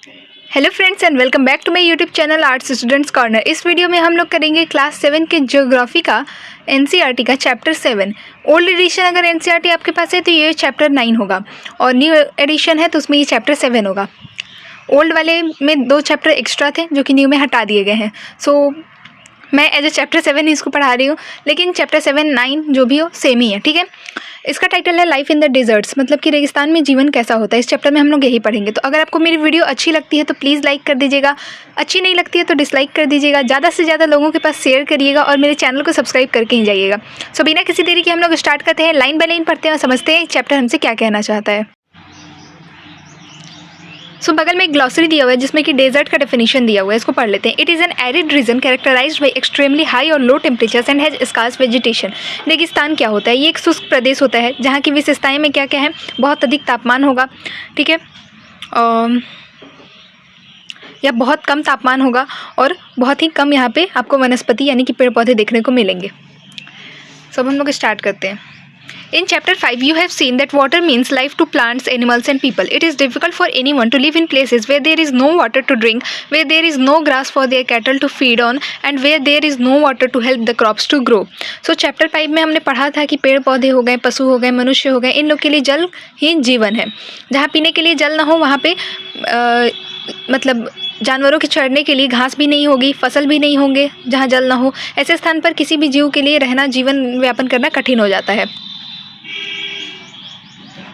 Hello friends and welcome back to my YouTube channel arts students corner. इस video में हम लोग करेंगे क्लास 7 के ज्योग्राफी का एनसीईआरटी का चैप्टर 7। ओल्ड एडिशन अगर एनसीईआरटी आपके पास है तो ये चैप्टर 9 होगा और न्यू एडिशन है तो उसमें ये चैप्टर 7 होगा। ओल्ड वाले में 2 चैप्टर एक्स्ट्रा थे जो कि न्यू में हटा दिए गए हैं। सो मैं एज ए चैप्टर 7 इसको पढ़ा रही हूँ, लेकिन चैप्टर 7, 9 जो भी हो सेम ही है, ठीक है। इसका टाइटल है लाइफ इन द डिजर्ट्स, मतलब कि रेगिस्तान में जीवन कैसा होता है। इस चैप्टर में हम लोग यही पढ़ेंगे। तो अगर आपको मेरी वीडियो अच्छी लगती है तो प्लीज़ लाइक कर दीजिएगा, अच्छी नहीं लगती है तो डिसलाइक कर दीजिएगा, ज़्यादा से ज़्यादा लोगों के पास शेयर करिएगा और मेरे चैनल को सब्सक्राइब करके ही जाइएगा। सो बिना किसी देरी के हम लोग स्टार्ट करते हैं, लाइन बाय लाइन पढ़ते हैं और समझते हैं चैप्टर हमसे क्या कहना चाहता है। सो बगल में एक ग्लॉसरी दिया हुआ है जिसमें कि डेजर्ट का डेफिनेशन दिया हुआ है, इसको पढ़ लेते हैं। It is an arid region characterized by extremely high और low temperatures and has scarce vegetation. रेगिस्तान क्या होता है? ये एक शुष्क प्रदेश होता है जहाँ की विशेषताएं में क्या क्या है, बहुत अधिक तापमान होगा, ठीक है, या बहुत कम तापमान होगा और बहुत ही कम यहाँ पे आपको वनस्पति यानी कि पेड़ पौधे देखने को मिलेंगे। सब हम लोग स्टार्ट करते हैं। In chapter 5, you have seen that water means life to plants, animals and people. It is difficult for anyone to live in places where there is no water to drink, where there is no grass for their cattle to feed on, and where there is no water to help the crops to grow. So chapter 5 में हमने पढ़ा था कि पेड़ पौधे हो गए, पशु हो गए, मनुष्य हो गए, इन लोग के लिए जल ही जीवन है। जहाँ पीने के लिए जल ना हो वहाँ पे मतलब जानवरों के चरने के लिए घास भी नहीं होगी, फसल भी नहीं होंगे जहाँ जल ना हो। ऐसे स्थान पर किसी भी जीव के लिए रहना, जीवन व्यापन करना कठिन हो जाता है।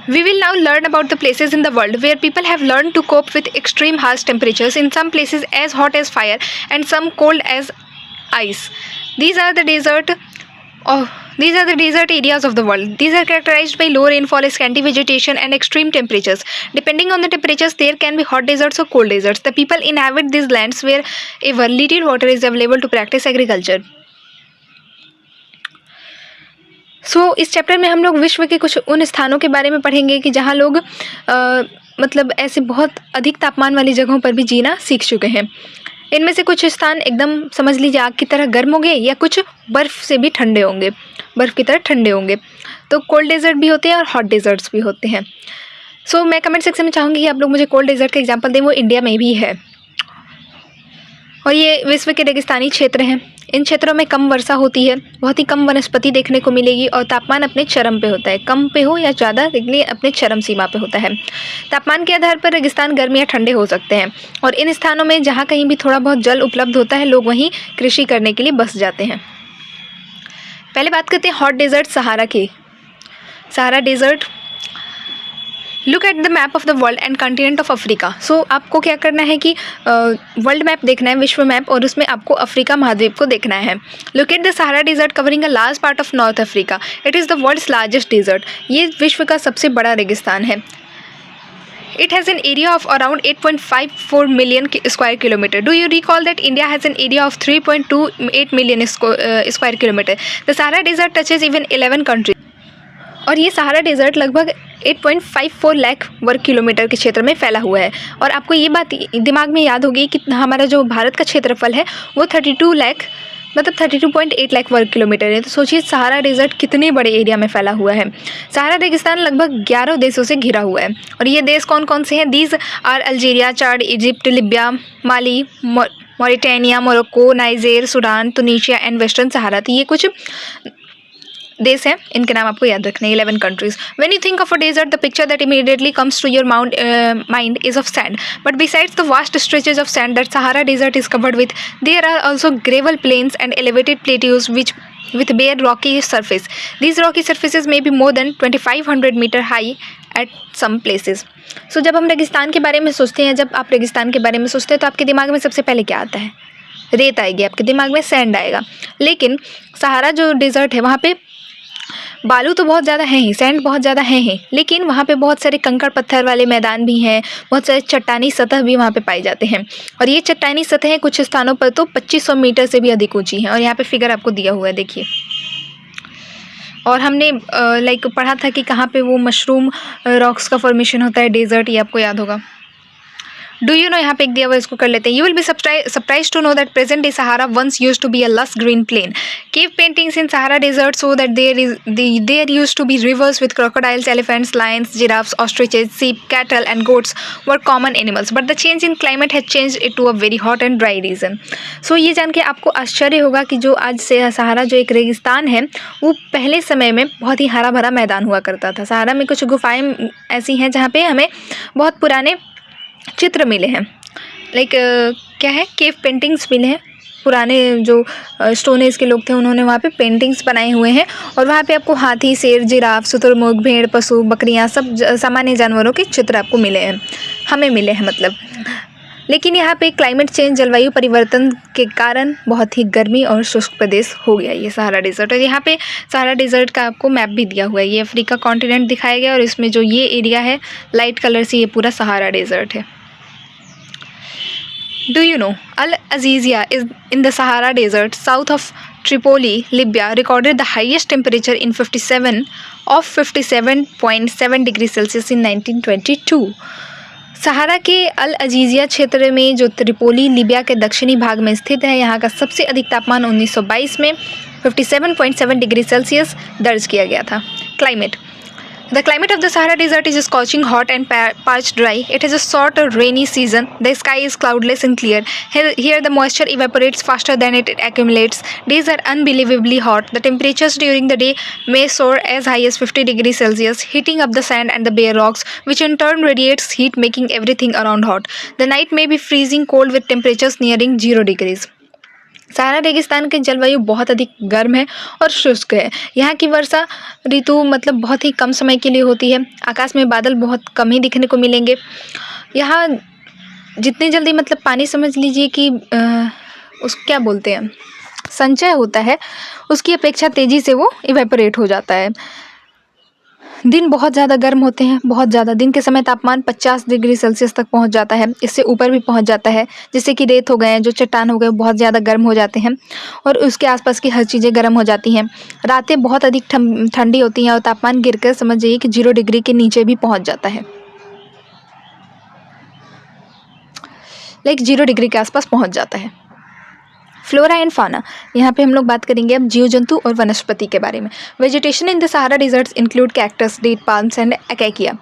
We will now learn about the places in the world where people have learned to cope with extreme harsh temperatures, in some places as hot as fire and some cold as ice. These are the desert areas of the world. These are characterized by low rainfall, scanty vegetation and extreme temperatures. Depending on the temperatures, there can be hot deserts or cold deserts. The people inhabit these lands wherever little water is available to practice agriculture. इस chapter में हम लोग विश्व के कुछ उन स्थानों के बारे में पढ़ेंगे कि जहाँ लोग मतलब ऐसे बहुत अधिक तापमान वाली जगहों पर भी जीना सीख चुके हैं। इनमें से कुछ स्थान एकदम समझ लीजिए आग की तरह गर्म होंगे या कुछ बर्फ़ से भी ठंडे होंगे, बर्फ़ की तरह ठंडे होंगे। तो कोल्ड डेजर्ट भी होते हैं और हॉट डेजर्ट्स भी होते हैं। मैं कमेंट सेक्शन में चाहूँगी कि आप लोग मुझे कोल्ड डेजर्ट का एग्जाम्पल दें, वो इंडिया में भी है और ये विश्व के रेगिस्तानी क्षेत्र हैं। इन क्षेत्रों में कम वर्षा होती है, बहुत ही कम वनस्पति देखने को मिलेगी और तापमान अपने चरम पे होता है, कम पे हो या ज़्यादा लेकिन अपने चरम सीमा पे होता है। तापमान के आधार पर रेगिस्तान गर्म या ठंडे हो सकते हैं और इन स्थानों में जहाँ कहीं भी थोड़ा बहुत जल उपलब्ध होता है लोग वहीं कृषि करने के लिए बस जाते हैं। पहले बात करते हैं हॉट डेजर्ट सहारा की। Sahara desert, look at the map of the world and continent of Africa. आपको क्या करना है कि वर्ल्ड मैप देखना है, विश्व मैप, और उसमें आपको अफ्रीका महाद्वीप को देखना है। Look at the Sahara desert covering a large part of North Africa. It is the world's largest desert. ये विश्व का सबसे बड़ा रेगिस्तान है। It has an area of around 8.54 million square kilometer. Do you recall that India has an area of 3.28 million square kilometer? The Sahara Desert touches even 11 countries. और ये Sahara desert लगभग 8.54 लाख वर्ग किलोमीटर के क्षेत्र में फैला हुआ है। और आपको ये बात दिमाग में याद होगी कि हमारा जो भारत का क्षेत्रफल है वो 32.8 लाख वर्ग किलोमीटर है। तो सोचिए सहारा डेजर्ट कितने बड़े एरिया में फैला हुआ है। सहारा रेगिस्तान लगभग 11 देशों से घिरा हुआ है और ये देश कौन कौन से हैं? These are Algeria, Chad, Egypt, Libya, Mali, Mauritania, Morocco, Niger, Sudan, Tunisia and Western Sahara. तो ये कुछ देश हैं, इनके नाम आपको याद रखने हैं, 11 countries. When you think of a desert, the picture that immediately comes to your mind is of sand. But besides the vast stretches of sand that Sahara Desert is covered with, there are also gravel plains and elevated plateaus with bare rocky surface. These rocky surfaces may be more than 2500 meter high at some places. जब हम रेगिस्तान के बारे में सोचते हैं, जब आप रेगिस्तान के बारे में सोचते हैं तो आपके दिमाग में सबसे पहले क्या आता है? रेत आएगी, आपके दिमाग में सैंड आएगा। लेकिन सहारा जो डेजर्ट है वहाँ पे बालू तो बहुत ज़्यादा है ही, सैंड बहुत ज़्यादा है ही, लेकिन वहाँ पे बहुत सारे कंकड़ पत्थर वाले मैदान भी हैं, बहुत सारे चट्टानी सतह भी वहाँ पे पाई जाते हैं। और ये चट्टानी सतहें कुछ स्थानों पर तो 2500 मीटर से भी अधिक ऊंची हैं। और यहाँ पे फिगर आपको दिया हुआ है, देखिए। और हमने पढ़ा था कि कहाँ पे वो मशरूम रॉक्स का फॉर्मेशन होता है डेजर्ट, ये आपको याद होगा। डू यू नो, यहाँ पे एक दिया हुआ, इसको कर लेते हैं. You will be surprise to know that present day Sahara once use to be a lush green plain. Cave paintings in Sahara desert show that there use to be rivers with crocodiles, elephants, lions, giraffes, ostriches, sheep, cattle and goats were common animals, but the change in climate has changed it to a very hot and dry region. So ये जान के आपको आश्चर्य होगा कि जो आज से सहारा जो एक रेगिस्तान है, वो पहले समय में बहुत ही हरा भरा मैदान हुआ करता था. सहारा में कुछ गुफाएं ऐसी हैं जहाँ पे हमें बहुत पुराने चित्र मिले हैं, लाइक क्या है, केव पेंटिंग्स मिले हैं. पुराने जो स्टोन एज के लोग थे उन्होंने वहाँ पे पेंटिंग्स बनाए हुए हैं, और वहाँ पे आपको हाथी, शेर, जिराफ, शुतुरमुर्ग, भेड़, पशु, बकरियाँ, सब सामान्य जानवरों के चित्र आपको मिले हैं, हमें मिले हैं मतलब. लेकिन यहाँ पे क्लाइमेट चेंज, जलवायु परिवर्तन के कारण बहुत ही गर्मी और शुष्क प्रदेश हो गया ये सहारा डेजर्ट. और यहाँ पे सहारा डेजर्ट का आपको मैप भी दिया हुआ है. ये अफ्रीका कॉन्टिनेंट दिखाया गया और इसमें जो ये एरिया है लाइट कलर से, ये पूरा सहारा डेजर्ट है. Do you know Al Azizia is in the Sahara Desert south of Tripoli, Libya, recorded the highest temperature in 57.7 degrees Celsius in 1922. सहारा के अल अजीजिया क्षेत्र में जो त्रिपोली लीबिया के दक्षिणी भाग में स्थित है, यहाँ का सबसे अधिक तापमान 1922 में 57.7 डिग्री सेल्सियस दर्ज किया गया था. Climate. The climate of the Sahara Desert is scorching hot and parched dry. It is a sort of rainy season. The sky is cloudless and clear. Here the moisture evaporates faster than it accumulates. Days are unbelievably hot. The temperatures during the day may soar as high as 50 degrees Celsius, heating up the sand and the bare rocks, which in turn radiates heat, making everything around hot. The night may be freezing cold with temperatures nearing 0 degrees. सहारा रेगिस्तान की जलवायु बहुत अधिक गर्म है और शुष्क है. यहाँ की वर्षा ऋतु मतलब बहुत ही कम समय के लिए होती है. आकाश में बादल बहुत कम ही दिखने को मिलेंगे. यहाँ जितनी जल्दी मतलब पानी समझ लीजिए कि उस क्या बोलते हैं, संचय होता है, उसकी अपेक्षा तेज़ी से वो इवेपोरेट हो जाता है. दिन बहुत ज़्यादा गर्म होते हैं, बहुत ज़्यादा. दिन के समय तापमान 50 डिग्री सेल्सियस तक पहुंच जाता है, इससे ऊपर भी पहुंच जाता है. जैसे कि रेत हो गए हैं, जो चट्टान हो गए, बहुत ज़्यादा गर्म हो जाते हैं और उसके आसपास की हर चीज़ें गर्म हो जाती हैं. रातें बहुत अधिक ठंडी होती हैं और तापमान गिरकर समझ जाइए कि 0 डिग्री के नीचे भी पहुँच जाता है, लाइक 0 डिग्री के आसपास पहुँच जाता है. फ्लोरा एंड फाना. यहाँ पे हम लोग बात करेंगे अब जीव जंतु और वनस्पति के बारे में. Vegetation in the Sahara deserts include cactus, date palms and acacia.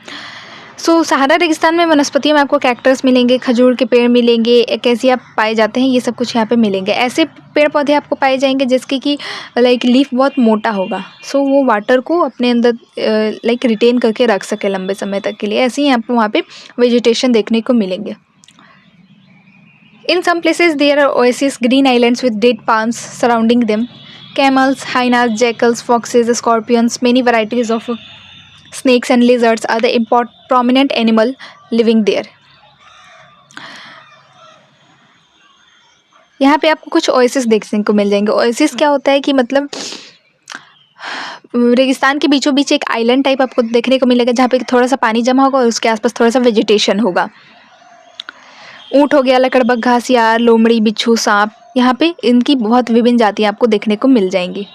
So Sahara रेगिस्तान में वनस्पतियों में आपको कैक्टस मिलेंगे, खजूर के पेड़ मिलेंगे, एकेसिया पाए जाते हैं, ये सब कुछ यहाँ पे मिलेंगे. ऐसे पेड़ पौधे आपको पाए जाएंगे जिसके कि लाइक लीफ बहुत मोटा होगा, सो वो वाटर को अपने अंदर लाइक रिटेन करके रख सके लंबे समय तक के लिए. ऐसे ही आपको वहाँ पे वेजिटेशन देखने को मिलेंगे. In some places there are oases, green islands with date palms surrounding them. Camels, hyenas, jackals, foxes, scorpions, many varieties of snakes and lizards are the prominent animal living there. यहाँ पे आपको कुछ oasis देखने को मिल जाएंगे. Oasis क्या होता है कि मतलब रेगिस्तान के बीचों बीच एक आइलैंड टाइप आपको देखने को मिलेगा जहाँ पे थोड़ा सा पानी जमा होगा और उसके आसपास थोड़ा सा वेजिटेशन होगा. ऊँट हो गया, लकड़बग्घा, सियार, लोमड़ी, बिच्छू, सांप, यहाँ पे इनकी बहुत विभिन्न जातियाँ आपको देखने को मिल जाएंगी.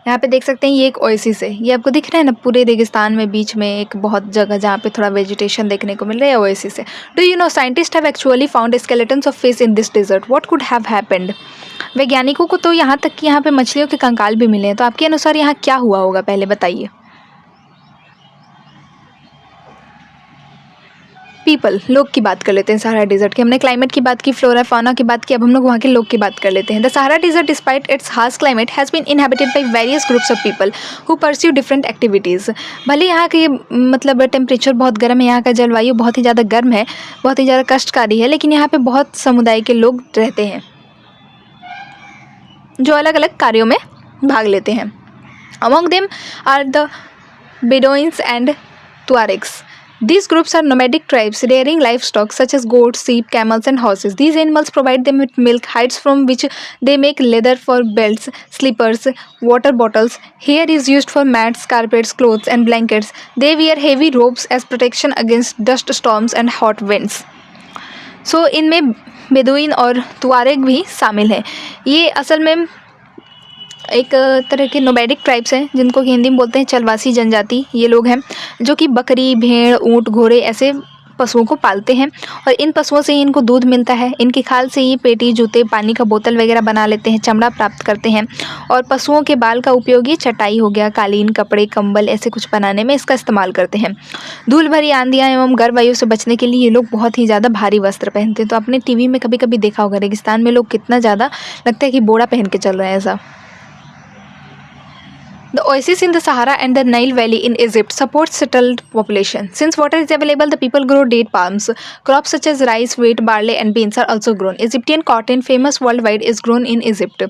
यहाँ पे देख सकते हैं ये एक ओएसिस है, ये आपको दिख रहा है ना, पूरे रेगिस्तान में बीच में एक बहुत जगह जहाँ पे थोड़ा वेजिटेशन देखने को मिल रहा है, ओएसिस है. Do you know scientist have actually found skeletons of fish in this desert. What could have happened. वैज्ञानिकों को तो यहाँ तक कि यहाँ पे मछलियों के कंकाल भी मिले हैं. तो आपके अनुसार यहाँ क्या हुआ होगा, पहले बताइए. पीपल, लोग की बात कर लेते हैं सहारा डेजर्ट की. हमने क्लाइमेट की बात की, फ्लोरा फाना की बात की, अब हम लोग वहाँ के लोग की बात कर लेते हैं. The Sahara desert despite its harsh climate has been inhabited by various groups of people who pursue different activities. भले यहाँ के मतलब टेम्परेचर बहुत गर्म है, यहाँ का जलवायु बहुत ही ज़्यादा गर्म है, बहुत ही ज़्यादा कष्टकारी है, लेकिन यहाँ पे बहुत समुदाय के लोग रहते हैं जो अलग अलग कार्यों में भाग लेते हैं. Among them are the Bedouins and Tuaregs. These groups are nomadic tribes rearing livestock such as goats, sheep, camels and horses. These animals provide them with milk, hides from which they make leather for belts, slippers, water bottles. Hair is used for mats, carpets, clothes and blankets. They wear heavy robes as protection against dust storms and hot winds. So इनमें Bedouin और Tuareg भी शामिल हैं. ये असल में एक तरह के नोमैडिक ट्राइब्स हैं जिनको कि हिंदी में बोलते हैं चलवासी जनजाति. ये लोग हैं जो कि बकरी, भेड़, ऊँट, घोड़े ऐसे पशुओं को पालते हैं और इन पशुओं से ही इनको दूध मिलता है। इनकी खाल से ये पेटी, जूते, पानी का बोतल वगैरह बना लेते हैं, चमड़ा प्राप्त करते हैं। और पशुओं के बाल का उपयोग ये चटाई हो गया, कालीन, कपड़े, कंबल ऐसे कुछ बनाने में इसका इस्तेमाल करते हैं। धूल भरी आंधियाँ एवं गर्म वायु से बचने के लिए ये लोग बहुत ही ज़्यादा भारी वस्त्र पहनते हैं। तो आपने टीवी में कभी कभी देखा होगा रेगिस्तान में लोग कितना ज़्यादा लगता है कि बोरा पहन के चल रहे हैं ऐसा। The oasis in the Sahara and the Nile Valley in Egypt supports settled population. Since water is available, the people grow date palms. Crops such as rice, wheat, barley and beans are also grown. Egyptian cotton, famous worldwide, is grown in Egypt.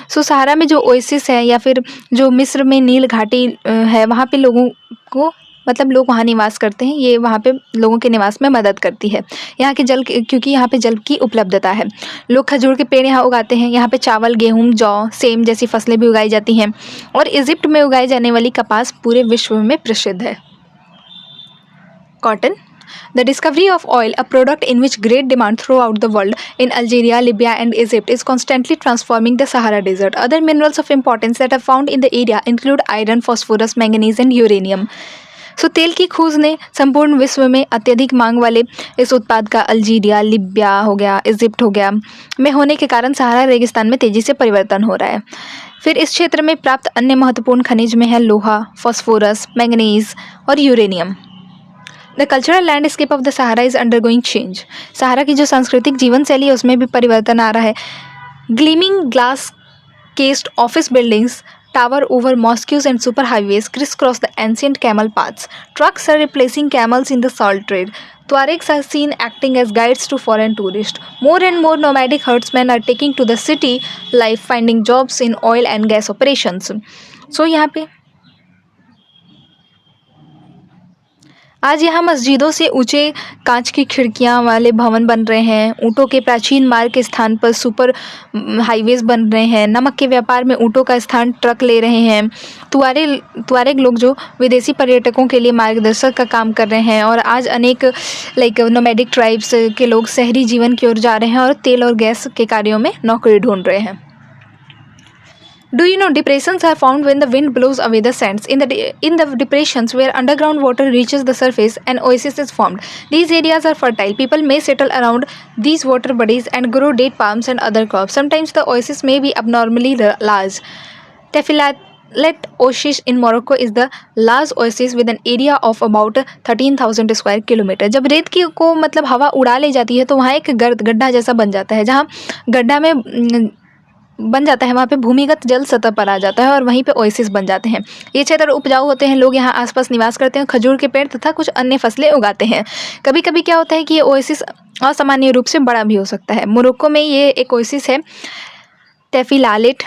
So सहारा में जो oasis है या फिर जो मिस्र में नील घाटी है, वहाँ पे लोगों को मतलब लोग वहाँ निवास करते हैं। ये वहाँ पे लोगों के निवास में मदद करती है। यहाँ के जल, क्योंकि यहाँ पे जल की उपलब्धता है। लोग खजूर के पेड़ यहाँ उगाते हैं। यहाँ पे चावल, गेहूँ, जौ, सेम जैसी फसलें भी उगाई जाती हैं। और इजिप्ट में उगाई जाने वाली कपास पूरे विश्व में प्रसिद्ध है। Cotton. The discovery of oil, a product in which great demand throughout the world, in Algeria, Libya and Egypt, is constantly transforming the Sahara Desert. Other minerals of importance that are found in the area include iron, phosphorus, manganese and uranium. तेल की खोज ने संपूर्ण विश्व में अत्यधिक मांग वाले इस उत्पाद का अल्जीरिया, लिबिया हो गया, इजिप्ट हो गया में होने के कारण सहारा रेगिस्तान में तेज़ी से परिवर्तन हो रहा है। फिर इस क्षेत्र में प्राप्त अन्य महत्वपूर्ण खनिज में है लोहा, फास्फोरस, मैंगनीज और uranium. The cultural landscape of the Sahara is undergoing change. Sahara की जो सांस्कृतिक जीवन शैली है उसमें भी परिवर्तन आ रहा है। Gleaming glass cased office buildings tower over mosques and superhighways crisscross the ancient camel paths. Trucks are replacing camels in the salt trade. Tuaregs are seen acting as guides to foreign tourists. More and more nomadic herdsmen are taking to the city life, finding jobs in oil and gas operations. So यहाँ पे आज यहाँ मस्जिदों से ऊंचे कांच की खिड़कियाँ वाले भवन बन रहे हैं। ऊँटों के प्राचीन मार्ग के स्थान पर सुपर हाईवेज बन रहे हैं। नमक के व्यापार में ऊँटों का स्थान ट्रक ले रहे हैं। तुआरेग लोग जो विदेशी पर्यटकों के लिए मार्गदर्शक का काम कर रहे हैं। और आज अनेक नोमैडिक ट्राइब्स के लोग शहरी जीवन की ओर जा रहे हैं और तेल और गैस के कार्यों में नौकरी ढूंढ रहे हैं। Do you know depressions are found when the wind blows away the sands? In the depressions where underground water reaches the surface, an oasis is formed. These areas are fertile. People may settle around these water bodies and grow date palms and other crops. Sometimes the oasis may be abnormally large. Tafilalet Oasis in Morocco is the large oasis with an area of about 13,000 square kilometer. जब रेत की को मतलब हवा उड़ा ले जाती है तो वहाँ एक गड्ढा जैसा बन जाता है। जहाँ गड्ढा में बन जाता है वहाँ पे भूमिगत जल सतह पर आ जाता है और वहीं पे ओएसिस बन जाते हैं। ये क्षेत्र उपजाऊ होते हैं। लोग यहाँ आसपास निवास करते हैं, खजूर के पेड़ तथा कुछ अन्य फसलें उगाते हैं। कभी कभी क्या होता है कि ये ओएसिस असामान्य रूप से बड़ा भी हो सकता है। मोरक्को में ये एक ओएसिस है तेफिलालेट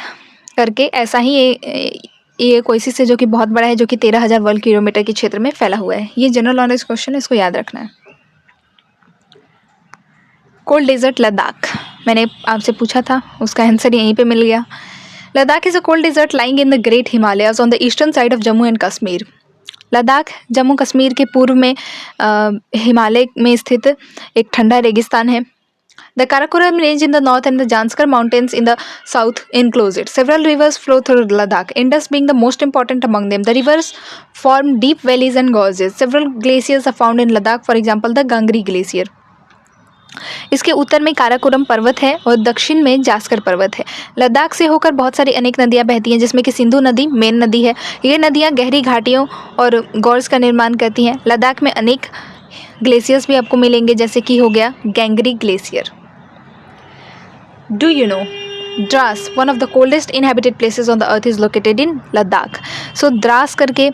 करके। ऐसा ही ये एक ओएसिस है जो कि बहुत बड़ा है, जो कि 13,000 वर्ग किलोमीटर के क्षेत्र में फैला हुआ है। ये जनरल नॉलेज क्वेश्चन है, इसको याद रखना है। कोल्ड डेजर्ट लद्दाख, मैंने आपसे पूछा था, उसका आंसर यहीं पे मिल गया। Ladakh is a cold desert lying in the Great Himalayas on the eastern side of Jammu and Kashmir. Ladakh Jammu Kashmir के पूर्व में हिमालय में स्थित एक ठंडा रेगिस्तान है। The Karakoram range in the north and the Zanskar mountains in the south enclose it. Several rivers flow through Ladakh, Indus being the most important among them. The rivers form deep valleys and gorges. Several glaciers are found in Ladakh, for example the Gangri Glacier. इसके उत्तर में काराकोरम पर्वत है और दक्षिण में जास्कर पर्वत है। लद्दाख से होकर बहुत सारी अनेक नदियां बहती हैं, जिसमें कि सिंधु नदी मेन नदी है। ये नदियां गहरी घाटियों और गॉर्ज का निर्माण करती हैं। लद्दाख में अनेक ग्लेशियर्स भी आपको मिलेंगे, जैसे कि हो गया Gangri glacier. Do you know Dras, one of the coldest inhabited places on the earth, is located in Ladakh. सो द्रास करके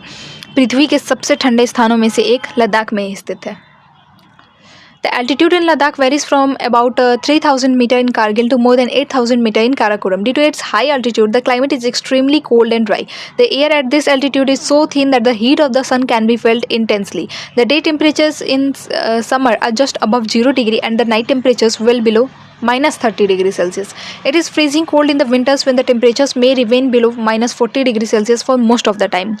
पृथ्वी के सबसे ठंडे स्थानों में से एक लद्दाख में ही स्थित है। The altitude in Ladakh varies from about 3,000 meter in Kargil to more than 8,000 meter in Karakoram. Due to its high altitude, the climate is extremely cold and dry. The air at this altitude is so thin that the heat of the sun can be felt intensely. The day temperatures in summer are just above 0 degree and the night temperatures well below -30 degrees Celsius. It is freezing cold in the winters when the temperatures may remain below -40 degrees Celsius for most of the time.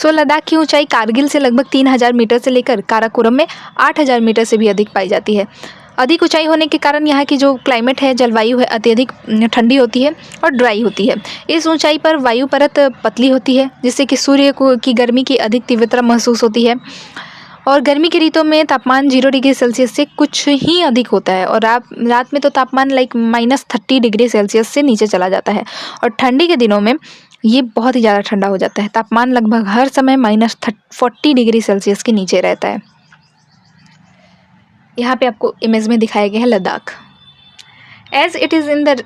So Ladakh की ऊंचाई कारगिल से लगभग 3,000 metre से लेकर काराकोरम में 8,000 metre से भी अधिक पाई जाती है। अधिक ऊंचाई होने के कारण यहाँ की जो क्लाइमेट है, जलवायु है, अत्यधिक ठंडी होती है और ड्राई होती है। इस ऊंचाई पर वायु परत पतली होती है, जिससे कि सूर्य की गर्मी की अधिक तीव्रता महसूस होती है। और गर्मी की ऋतुओं में तापमान 0 डिग्री सेल्सियस से कुछ ही अधिक होता है और रात में तो तापमान लाइक -30 डिग्री सेल्सियस से नीचे चला जाता है। और ठंडी के दिनों में ये बहुत ही ज़्यादा ठंडा हो जाता है। तापमान लगभग हर समय -40 डिग्री सेल्सियस के नीचे रहता है। यहाँ पे आपको इमेज में दिखाया गया है Ladakh. As it is in the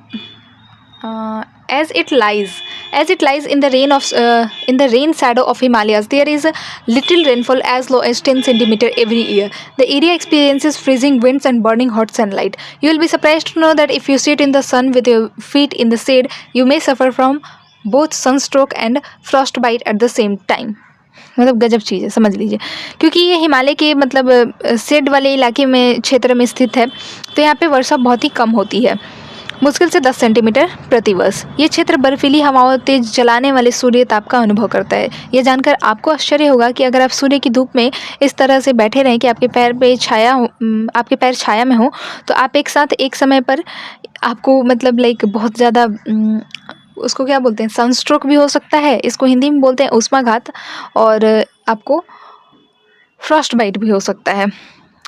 as it lies in the rain shadow of Himalayas, there is a little rainfall as low as 10 centimeter every year. The area experiences freezing winds and burning hot sunlight. You will be surprised to know that if you sit in the sun with your feet in the shade, you may suffer from both sunstroke and frostbite at the same time. मतलब गजब चीज़ है, समझ लीजिए। क्योंकि ये हिमालय के मतलब shade वाले इलाके में क्षेत्र में स्थित है, तो यहाँ पे वर्षा बहुत ही कम होती है, मुश्किल से 10 सेंटीमीटर प्रति वर्ष। ये क्षेत्र बर्फीली हवाओं, तेज जलाने वाले सूर्य ताप का अनुभव करता है। यह जानकर आपको आश्चर्य होगा कि अगर आप सूर्य की धूप में इस तरह से बैठे रहें कि आपके पैर छाया में हो, तो आप एक साथ एक समय पर आपको मतलब लाइक बहुत ज़्यादा उसको क्या बोलते हैं, सनस्ट्रोक भी हो सकता है, इसको हिंदी में बोलते हैं ऊष्माघात, और आपको फ्रॉस्ट बाइट भी हो सकता है।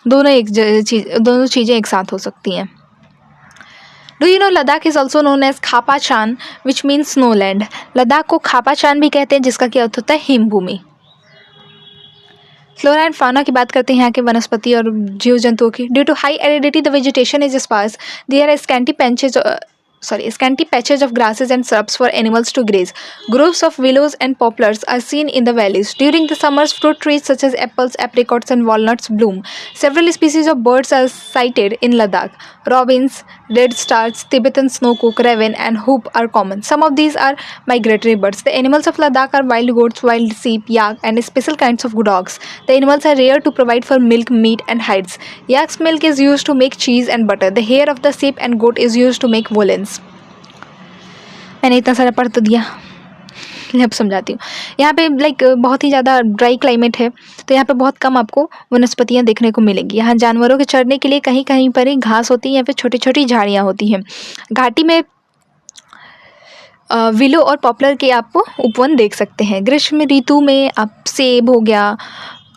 दोनों चीज़ें एक साथ हो सकती हैं। Do you know Ladakh is also known as Khapa Chan which means snow land. Ladakh को खापा चान भी कहते हैं, जिसका क्या अर्थ होता है हिम भूमि। फ्लोरा एंड फाना की बात करते हैं यहाँ के वनस्पति और जीव जंतुओं की। Due to high aridity the vegetation is sparse, there are scanty patches of grasses and shrubs for animals to graze. Groves of willows and poplars are seen in the valleys. During the summers, fruit trees such as apples, apricots, and walnuts bloom. Several species of birds are sighted in Ladakh. Robins, red stars, Tibetan snowcock, raven, and hoop are common. Some of these are migratory birds. The animals of Ladakh are wild goats, wild sheep, yak, and special kinds of dogs. The animals are rare to provide for milk, meat, and hides. Yak's milk is used to make cheese and butter. The hair of the sheep and goat is used to make woolens. मैंने इतना सारा पढ़ तो दिया, अब समझाती हूँ। यहाँ पे लाइक बहुत ही ज़्यादा ड्राई क्लाइमेट है, तो यहाँ पे बहुत कम आपको वनस्पतियाँ देखने को मिलेंगी। यहाँ जानवरों के चरने के लिए कहीं कहीं पर ही घास होती है या फिर छोटी छोटी झाड़ियाँ होती हैं। घाटी में विलो और पॉपुलर के आप उपवन देख सकते हैं। ग्रीष्म ऋतु में आप सेब हो गया,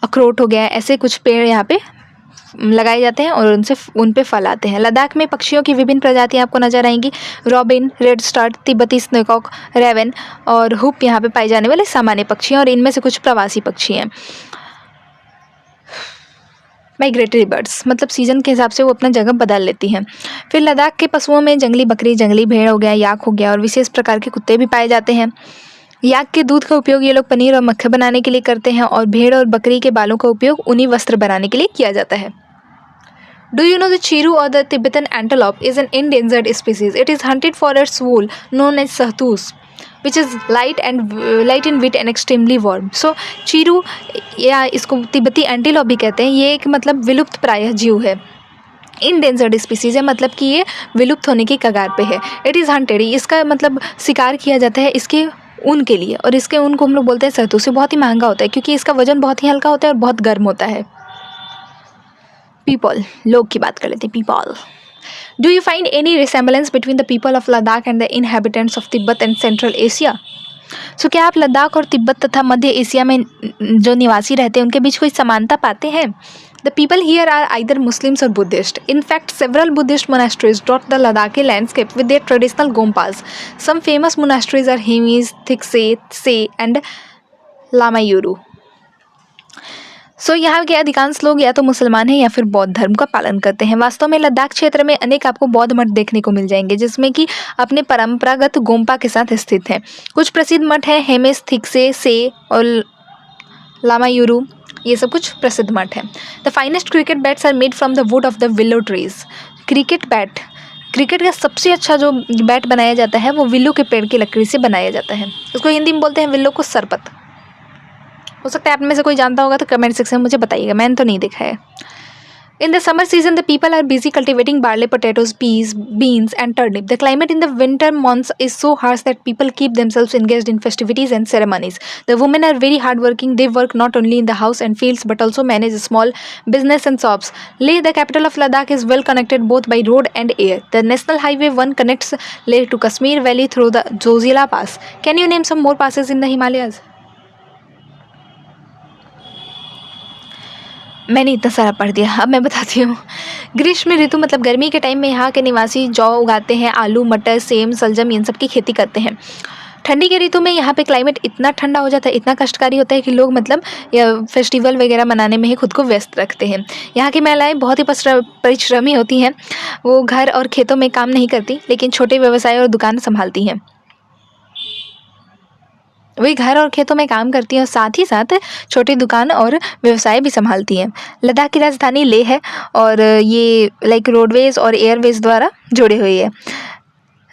अखरोट हो गया, ऐसे कुछ पेड़ यहाँ पे लगाए जाते हैं और उन पे फल आते हैं। लद्दाख में पक्षियों की विभिन्न प्रजातियां आपको नजर आएंगी। रॉबिन, रेड स्टार्ट, तिब्बती स्नोकॉक, रेवन और हुप यहाँ पे पाए जाने वाले सामान्य पक्षी हैं, और इनमें से कुछ प्रवासी पक्षी हैं। माइग्रेटरी बर्ड्स मतलब सीजन के हिसाब से वो अपना जगह बदल लेती हैं। फिर लद्दाख के पशुओं में जंगली बकरी, जंगली भेड़ हो गया, याक हो गया, और विशेष प्रकार के कुत्ते भी पाए जाते हैं। याक के दूध का उपयोग ये लोग पनीर और मक्खन बनाने के लिए करते हैं, और भेड़ और बकरी के बालों का उपयोग ऊनी वस्त्र बनाने के लिए किया जाता है। Do you know the chiru or the Tibetan antelope is an endangered species? It is hunted for its wool, known as sahtus, which is light in weight and extremely warm. So chiru या इसको तिब्बती antelope भी कहते हैं, ये एक मतलब विलुप्त प्रायः जीव है। इंडेंजर्ड स्पीसीज है, मतलब कि ये विलुप्त होने की कगार पे है। इट इज़ हंटेड, इसका मतलब शिकार किया जाता है इसके ऊन के लिए, और इसके ऊन को हम लोग बोलते हैं सहतूस। बहुत ही महंगा होता है क्योंकि इसका वजन बहुत ही हल्का होता है और बहुत गर्म होता है। पीपल, लोग की बात कर लेते हैं। People, do you find any resemblance between the people of Ladakh and the inhabitants of Tibet and Central Asia? सो क्या आप लद्दाख और तिब्बत तथा मध्य एशिया में जो निवासी रहते हैं उनके बीच कोई समानता पाते हैं? The people here are either Muslims or Buddhist. In fact, several Buddhist monasteries dot the Ladakhi landscape with their traditional gompas. Some famous monasteries are Hemis, Thikse, Tse, and Lamayuru. यहाँ के अधिकांश लोग या तो मुसलमान हैं या फिर बौद्ध धर्म का पालन करते हैं। वास्तव में लद्दाख क्षेत्र में अनेक आपको बौद्ध मठ देखने को मिल जाएंगे, जिसमें कि अपने परंपरागत गोम्पा के साथ स्थित हैं। कुछ प्रसिद्ध मठ हैं हेमिस, थिक्से, से और लामायूरू, ये सब कुछ प्रसिद्ध मठ हैं। The finest cricket bats are made from the wood of the willow trees. Cricket का सबसे अच्छा जो बैट बनाया जाता है वो विल्लो के पेड़ की लकड़ी से बनाया जाता है। उसको हिंदी में बोलते हैं विल्लो को सरपत। हो सकता है आप में से कोई जानता होगा तो कमेंट सेक्शन में मुझे बताइएगा, मैंने तो नहीं देखा है। In the summer season, the people are busy cultivating barley, potatoes, peas, beans, and turnip. The climate in the winter months is so harsh that people keep themselves engaged in festivities and ceremonies. The women are very hardworking. They work not only in the house and fields but also manage small business and shops. Leh, the capital of Ladakh, is well connected both by road and air. The National Highway 1 connects Leh to Kashmir Valley through the Zojila Pass. Can you name some more passes in the Himalayas? मैंने इतना सारा पढ़ दिया, अब मैं बताती हूँ। ग्रीष्म ऋतु मतलब गर्मी के टाइम में यहाँ के निवासी जौ उगाते हैं, आलू, मटर, सेम, शलजम इन सब की खेती करते हैं। ठंडी के ऋतु में यहाँ पे क्लाइमेट इतना ठंडा हो जाता है, इतना कष्टकारी होता है कि लोग मतलब फेस्टिवल वगैरह मनाने में ही खुद को व्यस्त रखते हैं। यहाँ की महिलाएं बहुत ही परिश्रमी होती हैं। वो घर और खेतों में काम नहीं करती, लेकिन छोटे व्यवसाय और दुकान संभालती हैं। वही घर और खेतों में काम करती हैं और साथ ही साथ छोटी दुकान और व्यवसाय भी संभालती हैं। लद्दाख की राजधानी लेह है और ये लाइक रोडवेज और एयरवेज द्वारा जुड़ी हुई है।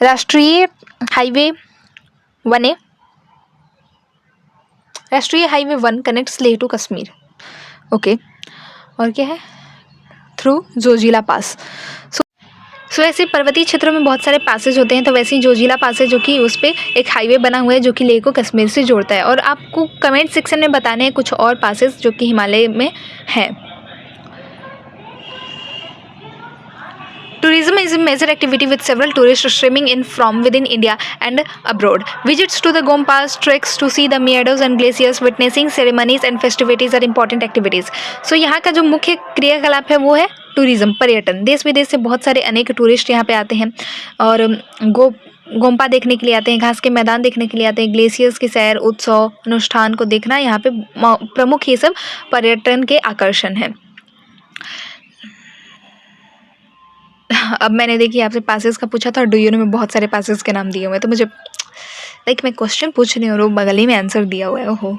राष्ट्रीय हाईवे 1A राष्ट्रीय highway 1 connects Leh to Kashmir. Okay, और क्या है? थ्रू जोजिला पास। सो ऐसे पर्वतीय क्षेत्रों में बहुत सारे पासेज होते हैं, तो वैसे ही जोजिला पास है जो कि उस पर एक हाईवे बना हुआ है जो कि लेह को कश्मीर से जोड़ता है। और आपको कमेंट सेक्शन में बताने हैं कुछ और पासेज जो कि हिमालय में हैं। Tourism is a major activity with several tourists streaming in from within India and abroad. Visits to the Gom Pass, treks to see the meadows and glaciers, witnessing ceremonies and festivities are important activities. So यहाँ का जो मुख्य क्रियाकलाप है वो है tourism, पर्यटन। देश विदेश से बहुत सारे अनेक टूरिस्ट यहाँ पे आते हैं और गोम्पा देखने के लिए आते हैं, घास के मैदान देखने के लिए आते हैं, ग्लेशियर्स की सैर, उत्सव, अनुष्ठान को देखना यहाँ पे प्रमुख ये सब पर्यटन के आकर्षण हैं। अब मैंने देखिए आपसे पासेस का पूछा था और डू यू नो में बहुत सारे पासेस के नाम दिए हुए हैं, तो मुझे लाइक मैं क्वेश्चन पूछ रही हूँ और वो बगल ही में आंसर दिया हुआ है। ओहो।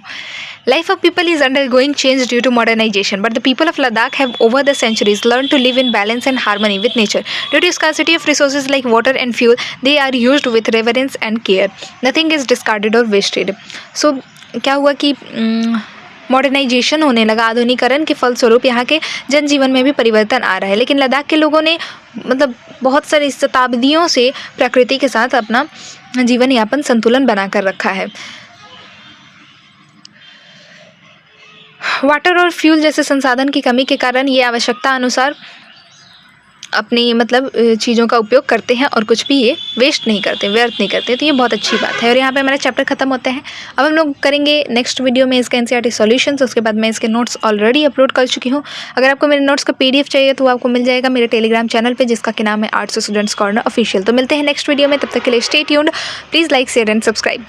Life of people is undergoing change due to modernization, but the people of Ladakh have over the centuries learned to live in balance and harmony with nature. Due to scarcity of resources like water and fuel, they are used with reverence and care. Nothing is discarded or wasted. So क्या हुआ कि modernisation होने लगा, आधुनिकीकरण के फलस्वरूप यहाँ के जनजीवन में भी परिवर्तन आ रहा है, लेकिन लद्दाख के लोगों ने मतलब बहुत सारी शताब्दियों से प्रकृति के साथ अपना जीवन यापन संतुलन बनाकर रखा है। वाटर और फ्यूल जैसे संसाधन की कमी के कारण ये आवश्यकता अनुसार अपनी मतलब चीज़ों का उपयोग करते हैं और कुछ भी ये वेस्ट नहीं करते, व्यर्थ नहीं करते, तो ये बहुत अच्छी बात है। और यहाँ पे हमारा चैप्टर खत्म होता है। अब हम लोग करेंगे नेक्स्ट वीडियो में इसका एनसीईआरटी सॉल्यूशंस। उसके बाद मैं इसके नोट्स ऑलरेडी अपलोड कर चुकी हूँ। अगर आपको मेरे नोट्स का PDF चाहिए तो आपको मिल जाएगा मेरे टेलीग्राम चैनल पर, जिसका कि नाम है आर्ट्स स्टूडेंट्स कॉर्नर ऑफिशियल। तो मिलते हैं नेक्स्ट वीडियो में, तब तक के लिए stay tuned. Please like, share and subscribe.